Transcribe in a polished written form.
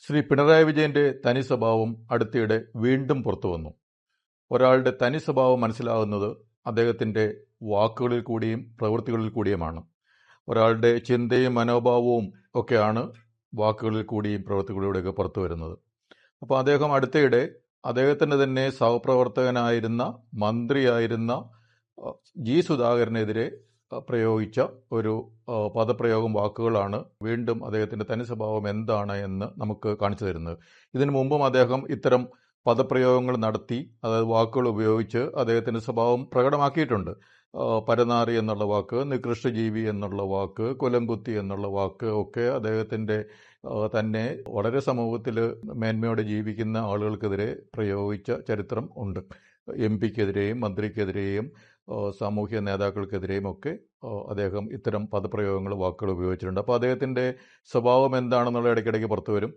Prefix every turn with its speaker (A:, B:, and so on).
A: ശ്രീ പിണറായി വിജയന്റെ തനി സ്വഭാവം അടുത്തിടെ വീണ്ടും പുറത്തുവന്നു. ഒരാളുടെ തനി സ്വഭാവം മനസ്സിലാകുന്നത് അദ്ദേഹത്തിന്റെ വാക്കുകളിൽ കൂടിയും പ്രവൃത്തികളിൽ കൂടിയുമാണ്. ഒരാളുടെ ചിന്തയും മനോഭാവവും ഒക്കെയാണ് വാക്കുകളിൽ കൂടിയും പ്രവൃത്തികളിലൂടെയൊക്കെ പുറത്തു വരുന്നത്. അപ്പോൾ അദ്ദേഹം അടുത്തിടെ അദ്ദേഹത്തിൻ്റെ തന്നെ സഹപ്രവർത്തകനായിരുന്ന മന്ത്രിയായിരുന്ന ജി സുധാകരനെതിരെ പ്രയോഗിച്ച ഒരു പദപ്രയോഗം വാക്കുകളാണ് വീണ്ടും അദ്ദേഹത്തിൻ്റെ തനി സ്വഭാവം എന്താണ് എന്ന് നമുക്ക് കാണിച്ചു തരുന്നത്. ഇതിനു മുമ്പും അദ്ദേഹം ഇത്തരം പദപ്രയോഗങ്ങൾ നടത്തി, അതായത് വാക്കുകൾ ഉപയോഗിച്ച് അദ്ദേഹത്തിൻ്റെ സ്വഭാവം പ്രകടമാക്കിയിട്ടുണ്ട്. പരനാറി എന്നുള്ള വാക്ക്, നികൃഷ്ടജീവി എന്നുള്ള വാക്ക്, കൊലംകുത്തി എന്നുള്ള വാക്ക് ഒക്കെ അദ്ദേഹത്തിൻ്റെ തന്നെ വളരെ സമൂഹത്തിൽ മേന്മയോടെ ജീവിക്കുന്ന ആളുകൾക്കെതിരെ പ്രയോഗിച്ച ചരിത്രം ഉണ്ട്. എം പിക്കെതിരെയും മന്ത്രിക്കെതിരെയും സാമൂഹ്യ നേതാക്കൾക്കെതിരെയും ഒക്കെ അദ്ദേഹം ഇത്തരം പദപ്രയോഗങ്ങൾ വാക്കുകൾ ഉപയോഗിച്ചിട്ടുണ്ട്. അപ്പോൾ അദ്ദേഹത്തിൻ്റെ സ്വഭാവം എന്താണെന്നുള്ള ഇടയ്ക്കിടയ്ക്ക് പുറത്തു വരും.